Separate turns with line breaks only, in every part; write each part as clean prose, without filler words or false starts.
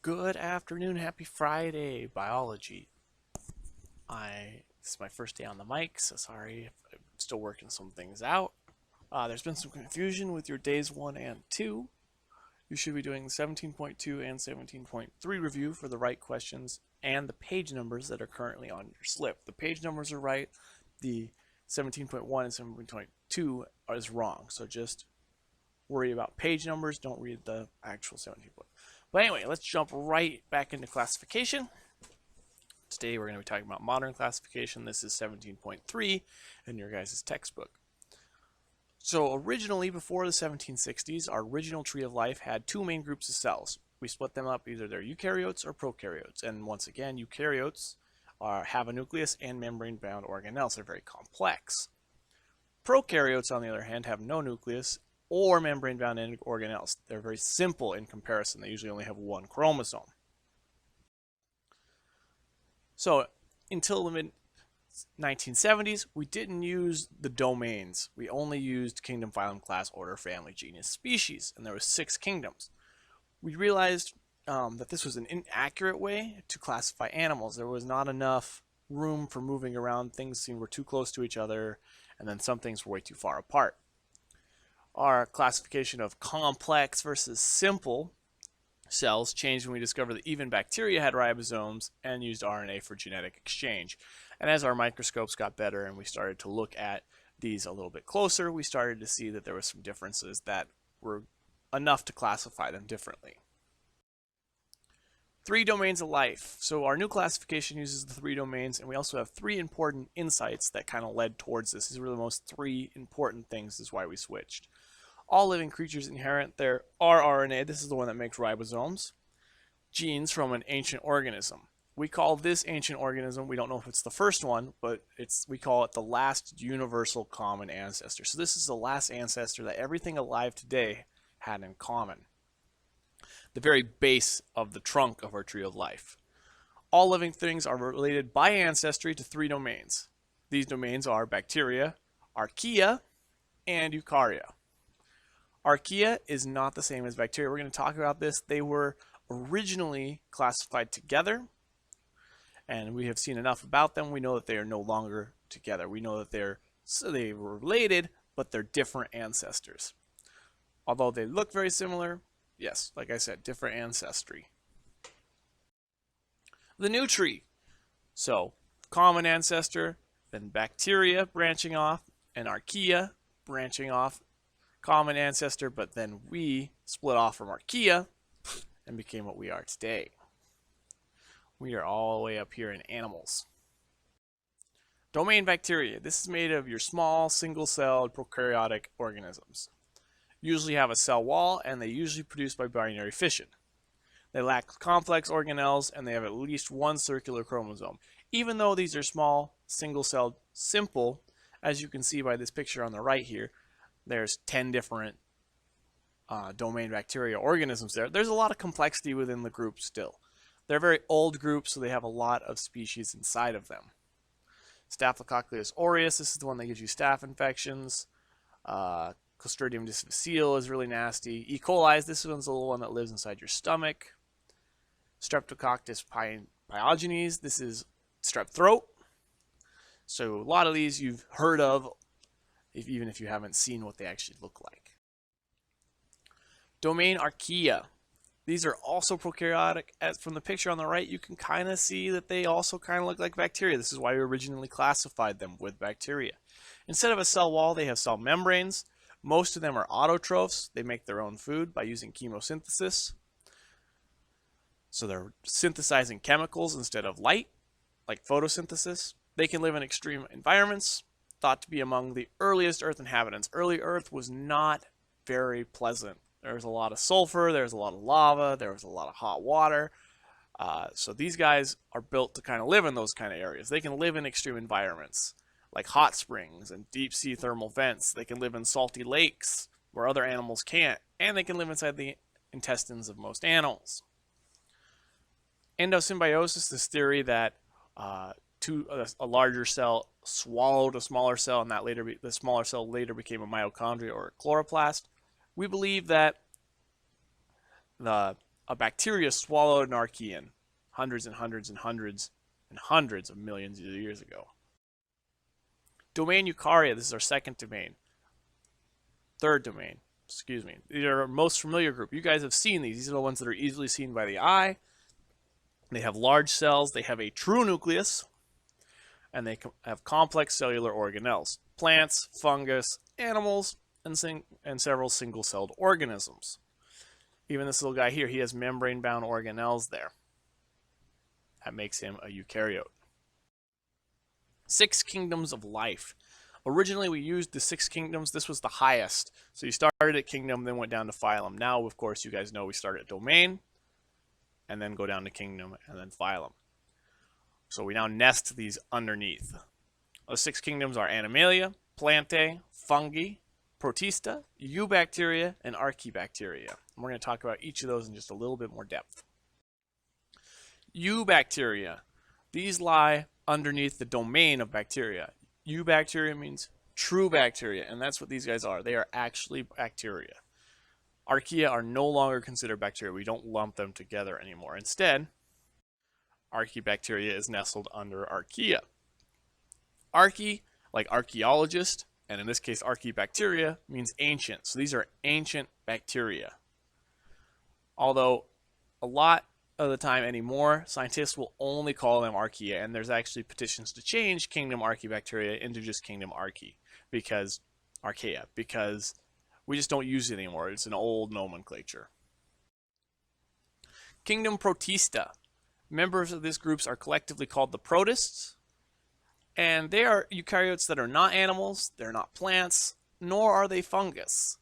Good afternoon, happy Friday, biology. This is my first day on the mic, so sorry, I'm still working some things out. There's been some confusion with your days 1 and 2. You should be doing 17.2 and 17.3 review for the right questions and the page numbers that are currently on your slip. The page numbers are right, the 17.1 and 17.2 is wrong, so just worry about page numbers, don't read the actual 17. But anyway, let's jump right back into classification. Today we're going to be talking about modern classification. This is 17.3 in your guys' textbook. So originally, before the 1760s, our original tree of life had two main groups of cells. We split them up, either they're eukaryotes or prokaryotes. And once again, eukaryotes have a nucleus and membrane-bound organelles. They're very complex. Prokaryotes, on the other hand, have no nucleus or membrane-bound organelles. They're very simple in comparison. They usually only have one chromosome. So until the mid-1970s, we didn't use the domains. We only used kingdom, phylum, class, order, family, genus, species, and there were 6 kingdoms. We realized that this was an inaccurate way to classify animals. There was not enough room for moving around. Things were too close to each other, and then some things were way too far apart. Our classification of complex versus simple cells changed when we discovered that even bacteria had ribosomes and used RNA for genetic exchange. And as our microscopes got better and we started to look at these a little bit closer, we started to see that there were some differences that were enough to classify them differently. 3 domains of life. So our new classification uses the 3 domains, and we also have 3 important insights that kind of led towards this. These were the most 3 important things. This is why we switched. All living creatures inherit their rRNA. This is the one that makes ribosomes. Genes from an ancient organism. We call this ancient organism, we don't know if it's the first one, but we call it the last universal common ancestor. So this is the last ancestor that everything alive today had in common. The very base of the trunk of our tree of life. All living things are related by ancestry to 3 domains. These domains are bacteria, Archaea, and Eukaryote. Archaea is not the same as bacteria. We're going to talk about this. They were originally classified together, and we have seen enough about them. We know that they are no longer together. We know that they were related, but they're different ancestors. Although they look very similar, yes, like I said, different ancestry. The new tree. So, common ancestor, then bacteria branching off, and Archaea branching off. Common ancestor, but then we split off from Archaea and became what we are today. We are all the way up here in animals. Domain bacteria. This is made of your small, single-celled prokaryotic organisms. Usually have a cell wall, and they usually produce by binary fission. They lack complex organelles, and they have at least one circular chromosome. Even though these are small, single-celled, simple, as you can see by this picture on the right here, there's 10 different domain bacteria organisms there. There's a lot of complexity within the group still. They're very old groups, so they have a lot of species inside of them. Staphylococcus aureus, this is the one that gives you staph infections. Clostridium difficile is really nasty. E. coli, this one's the little one that lives inside your stomach. Streptococcus pyogenes, this is strep throat. So a lot of these you've heard of, even if you haven't seen what they actually look like. Domain Archaea. These are also prokaryotic. As from the picture on the right, you can kind of see that they also kind of look like bacteria. This is why we originally classified them with bacteria. Instead of a cell wall, they have cell membranes. Most of them are autotrophs. They make their own food by using chemosynthesis. So they're synthesizing chemicals instead of light, like photosynthesis. They can live in extreme environments, thought to be among the earliest Earth inhabitants. Early Earth was not very pleasant. There was a lot of sulfur, there was a lot of lava, there was a lot of hot water. So these guys are built to kind of live in those kind of areas. They can live in extreme environments, like hot springs and deep sea thermal vents. They can live in salty lakes where other animals can't. And they can live inside the intestines of most animals. Endosymbiosis, this theory that a larger cell swallowed a smaller cell, and that the smaller cell later became a mitochondria or a chloroplast. We believe that the a bacteria swallowed an archaean hundreds and hundreds and hundreds and hundreds of millions of years ago. Domain Eukarya, this is our second domain. Third domain, excuse me. These are our most familiar group. You guys have seen these. These are the ones that are easily seen by the eye. They have large cells. They have a true nucleus. And they have complex cellular organelles. Plants, fungus, animals, and several single-celled organisms. Even this little guy here, he has membrane-bound organelles there. That makes him a eukaryote. 6 kingdoms of life. Originally, we used the 6 kingdoms. This was the highest. So you started at kingdom, then went down to phylum. Now, of course, you guys know we start at domain, and then go down to kingdom, and then phylum. So we now nest these underneath. The 6 kingdoms are Animalia, Plantae, Fungi, Protists, Eukaryote, and Archaea. And we're going to talk about each of those in just a little bit more depth. Eukaryote. These lie underneath the domain of bacteria. Eukaryote means true bacteria, and that's what these guys are. They are actually bacteria. Archaea are no longer considered bacteria. We don't lump them together anymore. Instead, Archaebacteria is nestled under Archaea. Archae, like archaeologist, and in this case Archaebacteria, means ancient. So these are ancient bacteria. Although a lot of the time anymore, scientists will only call them Archaea, and there's actually petitions to change Kingdom Archaebacteria into just Kingdom Archaea, because we just don't use it anymore. It's an old nomenclature. Kingdom Protista. Members of these groups are collectively called the Protists, and they are eukaryotes that are not animals, they're not plants, nor are they fungus.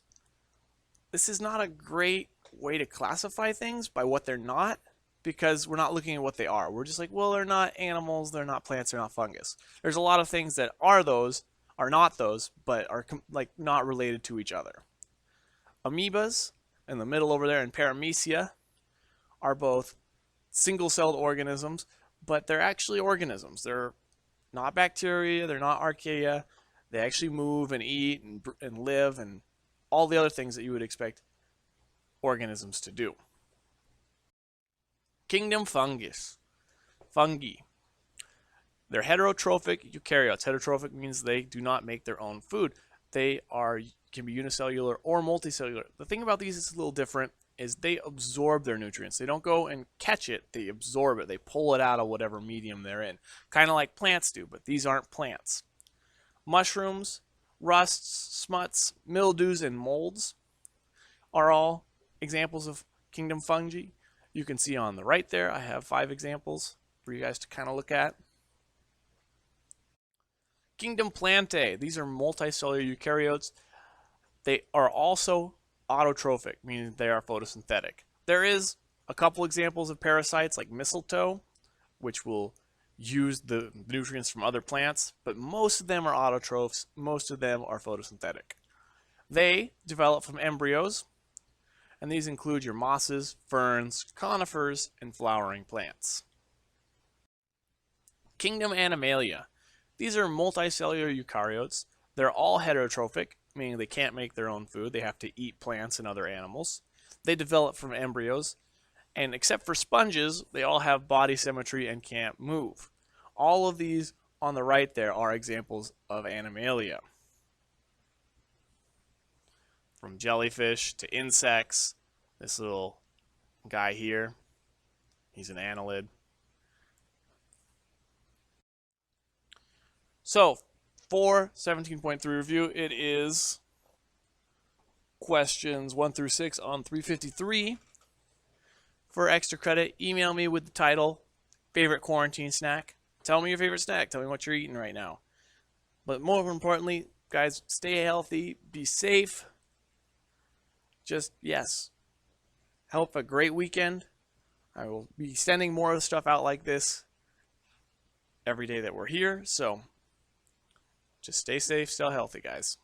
This is not a great way to classify things by what they're not, because we're not looking at what they are. We're just like, well, they're not animals, they're not plants, they're not fungus. There's a lot of things that are not those, but are like not related to each other. Amoebas, in the middle over there, and Paramecia are both single-celled organisms, but they're actually organisms. They're not bacteria, they're not archaea. They actually move and eat and live and all the other things that you would expect organisms to do. Kingdom Fungus. Fungi. They're heterotrophic eukaryotes. Heterotrophic means they do not make their own food. They can be unicellular or multicellular. The thing about these is a little different, is they absorb their nutrients. They don't go and catch it, they absorb it. They pull it out of whatever medium they're in. Kind of like plants do, but these aren't plants. Mushrooms, rusts, smuts, mildews, and molds are all examples of kingdom fungi. You can see on the right there, I have 5 examples for you guys to kind of look at. Kingdom Plantae. These are multicellular eukaryotes. They are also autotrophic, meaning they are photosynthetic. There is a couple examples of parasites like mistletoe, which will use the nutrients from other plants, but most of them are autotrophs, most of them are photosynthetic. They develop from embryos, and these include your mosses, ferns, conifers, and flowering plants. Kingdom Animalia. These are multicellular eukaryotes. They're all heterotrophic, meaning they can't make their own food. They have to eat plants and other animals. They develop from embryos, and except for sponges, they all have body symmetry and can't move. All of these on the right there are examples of Animalia. From jellyfish to insects, this little guy here, he's an annelid. So, for 17.3 review, it is questions 1 through 6 on 353. For extra credit, email me with the title, favorite quarantine snack. Tell me your favorite snack. Tell me what you're eating right now. But more importantly, guys, stay healthy, be safe. Have a great weekend. I will be sending more of the stuff out like this every day that we're here. So just stay safe, stay healthy, guys.